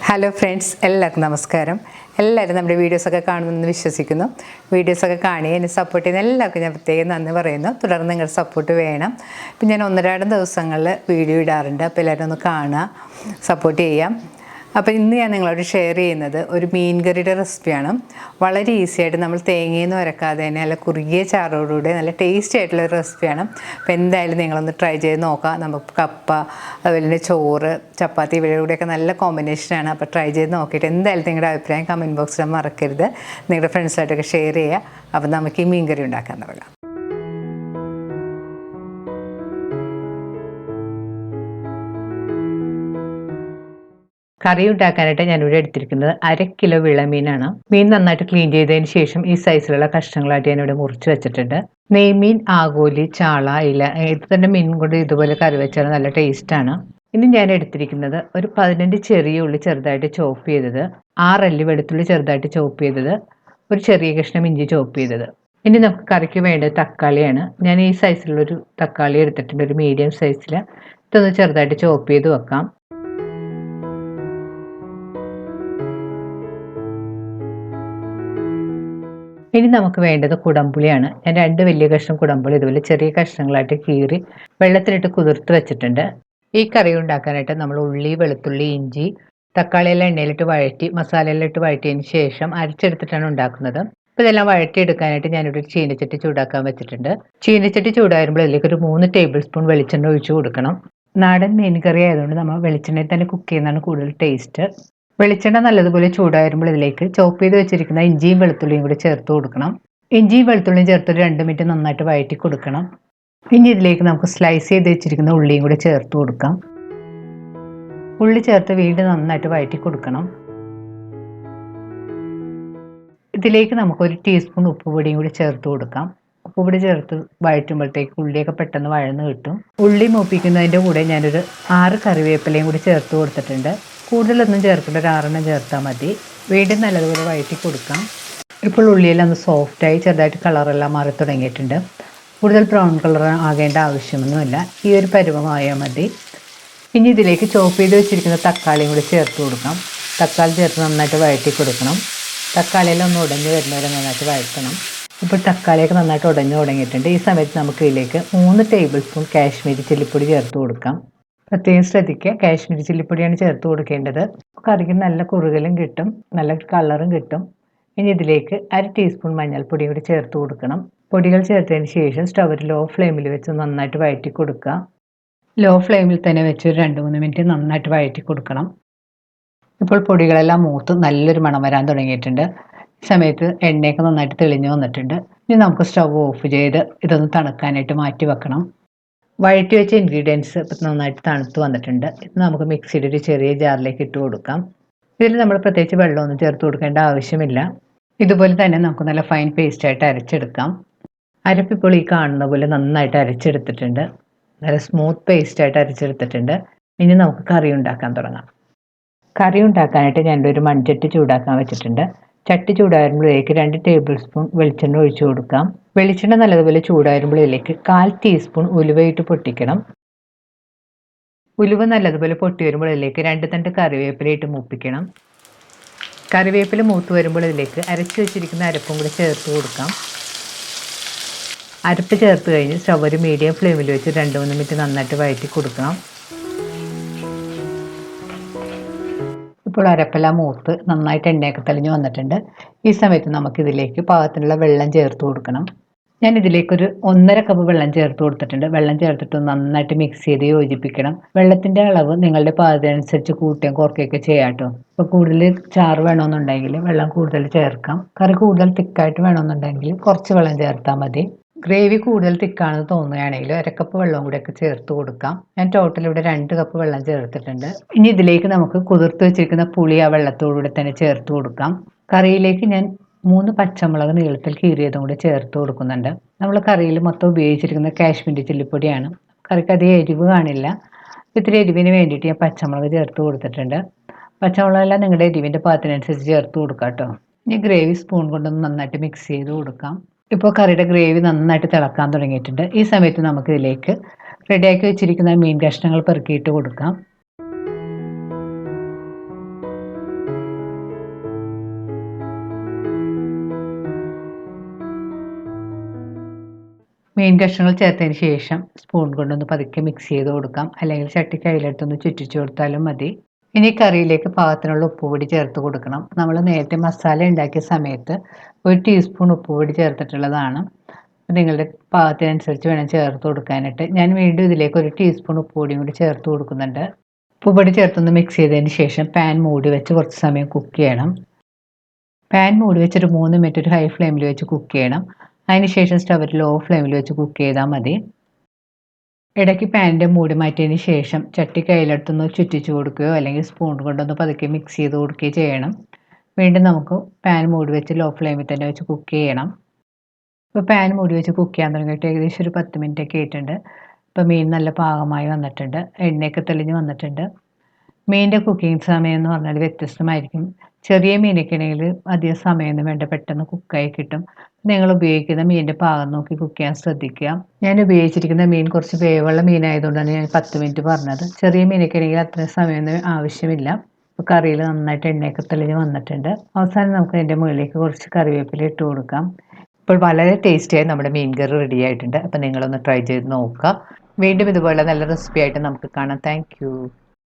Hello friends, എല്ലാവർക്കും നമസ്കാരം. എല്ലാവരും നമ്മുടെ വീഡിയോസൊക്കെ കാണുമെന്ന് വിശ്വസിക്കുന്നു. വീഡിയോസൊക്കെ കാണി എന്നെ സപ്പോർട്ട് ചെയ്യുന്ന എല്ലാവർക്കും ഞാൻ പ്രത്യേകം നന്ദി പറയുന്നു. തുടർന്ന് നിങ്ങളുടെ സപ്പോർട്ട് വേണം. ഇപ്പം ഞാൻ ഒന്നരാടം ദിവസങ്ങളിൽ വീഡിയോ ഇടാറുണ്ട്. അപ്പോൾ എല്ലാവരും ഒന്ന് കാണുക, സപ്പോർട്ട് ചെയ്യാം. അപ്പോൾ ഇന്ന് ഞാൻ നിങ്ങളോട് ഷെയർ ചെയ്യുന്നത് ഒരു മീൻ കറിയുടെ റെസിപ്പിയാണ്. വളരെ ഈസി ആയിട്ട് നമ്മൾ തേങ്ങയൊന്നും അരക്കാതെ തന്നെ നല്ല കുറുകിയ ചാറോടുകൂടി നല്ല ടേസ്റ്റി ആയിട്ടുള്ള ഒരു റെസിപ്പിയാണ്. അപ്പോൾ എന്തായാലും നിങ്ങളൊന്ന് ട്രൈ ചെയ്ത് നോക്കാം. നമുക്ക് കപ്പ, അതുപോലെ തന്നെ ചോറ്, ചപ്പാത്തി ഇവയുടെ കൂടെയൊക്കെ നല്ല കോമ്പിനേഷനാണ്. അപ്പോൾ ട്രൈ ചെയ്ത് നോക്കിയിട്ട് എന്തായാലും നിങ്ങളുടെ അഭിപ്രായം കമൻറ്റ് ബോക്സിൽ മറക്കരുത്. നിങ്ങളുടെ ഫ്രണ്ട്സായിട്ടൊക്കെ ഷെയർ ചെയ്യുക. അപ്പോൾ നമുക്ക് ഈ മീൻ കറി ഉണ്ടാക്കാൻ തുടങ്ങാം. കറി ഉണ്ടാക്കാനായിട്ട് ഞാനിവിടെ എടുത്തിരിക്കുന്നത് 1/2 കിലോ വിളമീനാണ്. മീൻ നന്നായിട്ട് ക്ലീൻ ചെയ്തതിന് ശേഷം ഈ സൈസിലുള്ള കഷ്ണങ്ങളായിട്ട് ഞാനിവിടെ മുറിച്ച് വെച്ചിട്ടുണ്ട്. നെയ്മീൻ, ആഗോലി, ചാള, ഇല ഇത് തന്നെ മീൻ കൊണ്ട് ഇതുപോലെ കറി വെച്ചാൽ നല്ല ടേസ്റ്റാണ്. ഇനി ഞാൻ എടുത്തിരിക്കുന്നത് ഒരു 15 ചെറിയ ഉള്ളി ചെറുതായിട്ട് ചോപ്പ് ചെയ്തത്, 6 അല്ലി വെളുത്തുള്ളി ചെറുതായിട്ട് ചോപ്പ് ചെയ്തത്, ഒരു ചെറിയ കഷ്ണം ഇഞ്ചി ചോപ്പ് ചെയ്തത്. ഇനി നമുക്ക് കറിക്ക് വേണ്ടത് തക്കാളിയാണ്. ഞാൻ ഈ സൈസിലുള്ളൊരു തക്കാളി എടുത്തിട്ടുണ്ട്, ഒരു മീഡിയം സൈസിൽ. ഇതൊന്ന് ചെറുതായിട്ട് ചോപ്പ് ചെയ്ത് വെക്കാം. ഇനി നമുക്ക് വേണ്ടത് കുടംപുളിയാണ്. ഞാൻ 2 വലിയ കഷ്ണം കുടംപുളി ഇതുപോലെ ചെറിയ കഷ്ണങ്ങളായിട്ട് കീറി വെള്ളത്തിലിട്ട് കുതിർത്ത് വെച്ചിട്ടുണ്ട്. ഈ കറി ഉണ്ടാക്കാനായിട്ട് നമ്മൾ ഉള്ളി, വെളുത്തുള്ളി, ഇഞ്ചി, തക്കാളിയെല്ലാം എണ്ണയിലിട്ട് വഴറ്റി മസാലയെല്ലാം ഇട്ട് വഴറ്റിയതിന് ശേഷം അരച്ചെടുത്തിട്ടാണ് ഉണ്ടാക്കുന്നത്. അപ്പോൾ ഇതെല്ലാം വഴറ്റിയെടുക്കാനായിട്ട് ഞാനിവിടെ ഒരു ചീനച്ചട്ടി ചൂടാക്കാൻ വെച്ചിട്ടുണ്ട്. ചീനച്ചട്ടി ചൂടാകുമ്പോൾ ഇതിലേക്ക് ഒരു 3 ടേബിൾ സ്പൂൺ വെളിച്ചെണ്ണ ഒഴിച്ചു കൊടുക്കണം. നാടൻ മീൻ കറി ആയതുകൊണ്ട് നമ്മൾ വെളിച്ചെണ്ണയിൽ തന്നെ കുക്ക് ചെയ്യുന്നതാണ് കൂടുതൽ ടേസ്റ്റ്. വെളിച്ചെണ്ണ നല്ലതുപോലെ ചൂടായിരുമ്പോൾ ഇതിലേക്ക് ചോപ്പ് ചെയ്ത് വെച്ചിരിക്കുന്ന ഇഞ്ചിയും വെളുത്തുള്ളിയും കൂടി ചേർത്ത് കൊടുക്കണം. ഇഞ്ചിയും വെളുത്തുള്ളിയും ചേർത്ത് ഒരു 2 മിനിറ്റ് നന്നായിട്ട് വഴറ്റി കൊടുക്കണം. ഇനി ഇതിലേക്ക് നമുക്ക് സ്ലൈസ് ചെയ്ത് വെച്ചിരിക്കുന്ന ഉള്ളിയും കൂടി ചേർത്ത് കൊടുക്കാം. ഉള്ളി ചേർത്ത് വീണ്ടും നന്നായിട്ട് വഴറ്റി കൊടുക്കണം. ഇതിലേക്ക് നമുക്ക് 1 ടീസ്പൂൺ ഉപ്പുപൊടിയും കൂടി ചേർത്ത് കൊടുക്കാം. ഉപ്പുപൊടി ചേർത്ത് വഴറ്റുമ്പോഴത്തേക്ക് ഉള്ളിയൊക്കെ പെട്ടെന്ന് വഴന്ന് കിട്ടും. ഉള്ളി മൂപ്പിക്കുന്നതിൻ്റെ കൂടെ ഞാനൊരു 6 കറിവേപ്പിലയും കൂടി ചേർത്ത് കൊടുത്തിട്ടുണ്ട്. കൂടുതലൊന്നും ചേർക്കേണ്ട, ഒരു 6 ചേർത്താൽ മതി. വീണ്ടും നല്ലതുപോലെ വഴറ്റി കൊടുക്കാം. ഇപ്പോൾ ഉള്ളിയെല്ലാം ഒന്ന് സോഫ്റ്റായി ചെറുതായിട്ട് കളറെല്ലാം മാറി തുടങ്ങിയിട്ടുണ്ട്. കൂടുതൽ ബ്രൗൺ കളർ ആകേണ്ട ആവശ്യമൊന്നുമില്ല. ഈ ഒരു പരുവമായാൽ മതി. ഇനി ഇതിലേക്ക് ചോപ്പ് ചെയ്ത് വെച്ചിരിക്കുന്ന തക്കാളിയും കൂടി ചേർത്ത് കൊടുക്കാം. തക്കാളി ചേർത്ത് നന്നായിട്ട് വഴറ്റി കൊടുക്കണം. തക്കാളിയെല്ലാം ഒന്ന് ഉടഞ്ഞ് വരുന്നവരെ നന്നായിട്ട് വഴറ്റണം. ഇപ്പോൾ തക്കാളിയൊക്കെ നന്നായിട്ട് ഉടഞ്ഞ് തുടങ്ങിയിട്ടുണ്ട്. ഈ സമയത്ത് നമുക്ക് ഇതിലേക്ക് 3 ടേബിൾ സ്പൂൺ കാശ്മീരി ചില്ലിപ്പൊടി ചേർത്ത് കൊടുക്കാം. പ്രത്യേകം ശ്രദ്ധിക്കുക, കാശ്മീരി ചില്ലിപ്പൊടിയാണ് ചേർത്ത് കൊടുക്കേണ്ടത്. കറിക്ക് നല്ല കുറുകലും കിട്ടും, നല്ല കളറും കിട്ടും. ഇനി ഇതിലേക്ക് 1/2 ടീസ്പൂൺ മഞ്ഞൾപ്പൊടി കൂടി ചേർത്ത് കൊടുക്കണം. പൊടികൾ ചേർത്തതിന് ശേഷം സ്റ്റവ് ലോ ഫ്ലെയിമിൽ വെച്ച് നന്നായിട്ട് വഴറ്റി കൊടുക്കുക. ലോ ഫ്ലെയിമിൽ തന്നെ വെച്ച് ഒരു 2-3 മിനിറ്റ് നന്നായിട്ട് വഴറ്റി കൊടുക്കണം. ഇപ്പോൾ പൊടികളെല്ലാം മൂത്ത് നല്ലൊരു മണം വരാൻ തുടങ്ങിയിട്ടുണ്ട്. ഈ സമയത്ത് എണ്ണയൊക്കെ നന്നായിട്ട് തെളിഞ്ഞു വന്നിട്ടുണ്ട്. ഇനി നമുക്ക് സ്റ്റവ് ഓഫ് ചെയ്ത് ഇതൊന്ന് തണുക്കാനായിട്ട് മാറ്റി വെക്കണം. വഴറ്റി വെച്ച ഇൻഗ്രീഡിയൻസ് ഇപ്പം നന്നായിട്ട് തണുത്ത് വന്നിട്ടുണ്ട്. ഇത് നമുക്ക് മിക്സിയുടെ ഒരു ചെറിയ ജാറിലേക്ക് ഇട്ട് കൊടുക്കാം. ഇതിൽ നമ്മൾ പ്രത്യേകിച്ച് വെള്ളമൊന്നും ചേർത്ത് കൊടുക്കേണ്ട ആവശ്യമില്ല. ഇതുപോലെ തന്നെ നമുക്ക് നല്ല ഫൈൻ പേസ്റ്റായിട്ട് അരച്ചെടുക്കാം. അരപ്പിപ്പോൾ ഈ കാണുന്ന പോലെ നന്നായിട്ട് അരച്ചെടുത്തിട്ടുണ്ട്. നല്ല സ്മൂത്ത് പേസ്റ്റായിട്ട് അരച്ചെടുത്തിട്ടുണ്ട്. ഇനി നമുക്ക് കറി ഉണ്ടാക്കാൻ തുടങ്ങാം. കറി ഉണ്ടാക്കാനായിട്ട് ഞാനൊരു മൺചട്ടി ചൂടാക്കാൻ വെച്ചിട്ടുണ്ട്. ചട്ടി ചൂടാകുമ്പോഴേക്ക് 2 ടേബിൾ സ്പൂൺ വെളിച്ചെണ്ണ ഒഴിച്ചു കൊടുക്കാം. വെളിച്ചെണ്ണ നല്ലതുപോലെ ചൂടാകുമ്പോഴേക്ക് 1/4 ടീസ്പൂൺ ഉലുവയിട്ട് പൊട്ടിക്കണം. ഉലുവ നല്ലതുപോലെ പൊട്ടി വരുമ്പോൾ ഇതിലേക്ക് 2 തണ്ട് കറിവേപ്പില ഇട്ട് മൂപ്പിക്കണം. കറിവേപ്പില മൂത്ത് വരുമ്പോൾ ഇതിലേക്ക് അരച്ച് വെച്ചിരിക്കുന്ന അരപ്പും കൂടി ചേർത്ത് കൊടുക്കാം. അരപ്പ് ചേർത്ത് കഴിഞ്ഞ് സ്റ്റവ് ഒരു മീഡിയം ഫ്ലെയിമിൽ വെച്ച് 2-3 മിനിറ്റ് നന്നായിട്ട് വഴറ്റി കൊടുക്കണം. ഇപ്പോൾ അരപ്പെല്ലാം മൂത്ത് നന്നായിട്ട് എണ്ണയൊക്കെ തെളിഞ്ഞ് വന്നിട്ടുണ്ട്. ഈ സമയത്ത് നമുക്കിതിലേക്ക് പാകത്തിനുള്ള വെള്ളം ചേർത്ത് കൊടുക്കണം. ഞാൻ ഇതിലേക്കൊരു 1.5 കപ്പ് വെള്ളം ചേർത്ത് കൊടുത്തിട്ടുണ്ട്. വെള്ളം ചേർത്തിട്ട് നന്നായിട്ട് മിക്സ് ചെയ്ത് യോജിപ്പിക്കണം. വെള്ളത്തിൻ്റെ അളവ് നിങ്ങളുടെ പാകത്തിനനുസരിച്ച് കൂട്ടുകയും കുറയ്ക്കുകയൊക്കെ ചെയ്യാം കേട്ടോ. ഇപ്പോൾ കൂടുതൽ ചാറ് വേണമെന്നുണ്ടെങ്കിൽ വെള്ളം കൂടുതൽ ചേർക്കാം. കറി കൂടുതൽ തിക്കായിട്ട് വേണമെന്നുണ്ടെങ്കിൽ കുറച്ച് വെള്ളം ചേർത്താൽ മതി. ഗ്രേവി കൂടുതൽ തിക്കാണെന്ന് തോന്നുകയാണെങ്കിൽ 1 കപ്പ് വെള്ളം കൂടെയൊക്കെ ചേർത്ത് കൊടുക്കാം. ഞാൻ ടോട്ടൽ ഇവിടെ 2 കപ്പ് വെള്ളം ചേർത്തിട്ടുണ്ട്. ഇനി ഇതിലേക്ക് നമുക്ക് കുതിർത്ത് വെച്ചിരിക്കുന്ന പുളി ആ വെള്ളത്തോടുകൂടെ തന്നെ ചേർത്ത് കൊടുക്കാം. കറിയിലേക്ക് ഞാൻ 3 പച്ചമുളക് നീളത്തിൽ കീറിയതും കൂടി ചേർത്ത് കൊടുക്കുന്നുണ്ട്. നമ്മൾ കറിയിൽ മൊത്തം ഉപയോഗിച്ചിരിക്കുന്ന കാശ്മീരി ചില്ലിപ്പൊടിയാണ്. കറിക്ക് അധികം എരിവ് കാണില്ല. ഇത്തിരി എരിവിന് വേണ്ടിയിട്ട് ഞാൻ പച്ചമുളക് ചേർത്ത് കൊടുത്തിട്ടുണ്ട്. പച്ചമുളകെല്ലാം നിങ്ങളുടെ എരിവിൻ്റെ പാകത്തിനനുസരിച്ച് ചേർത്ത് കൊടുക്കാം കേട്ടോ. ഇനി ഗ്രേവി സ്പൂൺ കൊണ്ടൊന്ന് നന്നായിട്ട് മിക്സ് ചെയ്ത് കൊടുക്കാം. ഇപ്പോൾ കറിയുടെ ഗ്രേവി നന്നായിട്ട് തിളക്കാൻ തുടങ്ങിയിട്ടുണ്ട്. ഈ സമയത്ത് നമുക്കിതിലേക്ക് റെഡിയാക്കി വെച്ചിരിക്കുന്ന മീൻ കഷ്ണങ്ങൾ പെറുക്കിയിട്ട് കൊടുക്കാം. മീൻ കഷ്ണങ്ങൾ ചേർത്തതിന് ശേഷം സ്പൂൺ കൊണ്ടൊന്ന് പതുക്കെ മിക്സ് ചെയ്ത് കൊടുക്കാം, അല്ലെങ്കിൽ ചട്ടി കയ്യിലെടുത്തൊന്ന് ചുറ്റിച്ചു കൊടുത്താലും മതി. ഇനി കറിയിലേക്ക് പാകത്തിനുള്ള ഉപ്പുപൊടി ചേർത്ത് കൊടുക്കണം. നമ്മൾ നേരത്തെ മസാല ഉണ്ടാക്കിയ സമയത്ത് 1 ടീസ്പൂൺ ഉപ്പുപൊടി ചേർത്തിട്ടുള്ളതാണ്. നിങ്ങളുടെ പാകത്തിനനുസരിച്ച് വേണം ചേർത്ത് കൊടുക്കാനായിട്ട്. ഞാൻ വീണ്ടും ഇതിലേക്ക് 1 ടീസ്പൂൺ ഉപ്പുപൊടിയും കൂടി ചേർത്ത് കൊടുക്കുന്നുണ്ട്. ഉപ്പുപൊടി ചേർത്തൊന്ന് മിക്സ് ചെയ്തതിന് ശേഷം പാൻ മൂടി വെച്ച് കുറച്ച് സമയം കുക്ക് ചെയ്യണം. പാൻ മൂടി വെച്ചൊരു 3 മിനിറ്റ് ഒരു ഹൈ ഫ്ലെയിമിൽ വെച്ച് കുക്ക് ചെയ്യണം. അതിനുശേഷം സ്റ്റവ് ഒരു ലോ ഫ്ലെയിമിൽ വെച്ച് കുക്ക് ചെയ്താൽ മതി. ഇടയ്ക്ക് പാനിൻ്റെ മൂടി മാറ്റിയതിന് ശേഷം ചട്ടി കയ്യിലെടുത്തൊന്ന് ചുറ്റിച്ചു കൊടുക്കുകയോ അല്ലെങ്കിൽ സ്പൂൺ കൊണ്ടൊന്ന് പതുക്കെ മിക്സ് ചെയ്ത് കൊടുക്കുകയോ ചെയ്യണം. വീണ്ടും നമുക്ക് പാൻ മൂടി വെച്ച് ലോ ഫ്ലെയിമിൽ തന്നെ വെച്ച് കുക്ക് ചെയ്യണം. ഇപ്പോൾ പാൻ മൂടി വെച്ച് കുക്ക് ചെയ്യാൻ തുടങ്ങിയിട്ട് ഏകദേശം ഒരു 10 മിനിറ്റ് ഒക്കെ ആയിട്ടുണ്ട്. ഇപ്പോൾ മീൻ നല്ല പാകമായി വന്നിട്ടുണ്ട്, എണ്ണയൊക്കെ തെളിഞ്ഞ് വന്നിട്ടുണ്ട്. മീനിൻ്റെ കുക്കിംഗ് സമയം എന്ന് പറഞ്ഞാൽ വ്യത്യസ്തമായിരിക്കും. ചെറിയ മീനൊക്കെ ആണെങ്കിൽ അധികം സമയമൊന്നും വേണ്ട, പെട്ടെന്ന് കുക്കായി കിട്ടും. നിങ്ങൾ ഉപയോഗിക്കുന്ന മീനിൻ്റെ പാകം നോക്കി കുക്ക് ചെയ്യാൻ ശ്രദ്ധിക്കുക. ഞാൻ ഉപയോഗിച്ചിരിക്കുന്ന മീൻ കുറച്ച് വേവുള്ള മീനായതുകൊണ്ടാണ് ഞാൻ 10 മിനിറ്റ് പറഞ്ഞത്. ചെറിയ മീനൊക്കെ ആണെങ്കിൽ അത്രയും സമയമൊന്നും ആവശ്യമില്ല. ഇപ്പോൾ കറിയിൽ നന്നായിട്ട് എണ്ണയൊക്കെ തെളിഞ്ഞ് വന്നിട്ടുണ്ട്. അവസാനം നമുക്ക് അതിൻ്റെ മുകളിലേക്ക് കുറച്ച് കറിവേപ്പില ഇട്ട് കൊടുക്കാം. ഇപ്പോൾ വളരെ ടേസ്റ്റിയായി നമ്മുടെ മീൻ കറി റെഡി ആയിട്ടുണ്ട്. അപ്പോൾ നിങ്ങളൊന്ന് ട്രൈ ചെയ്ത് നോക്കുക. വീണ്ടും ഇതുപോലെ നല്ല റെസിപ്പി ആയിട്ട് നമുക്ക് കാണാം. താങ്ക്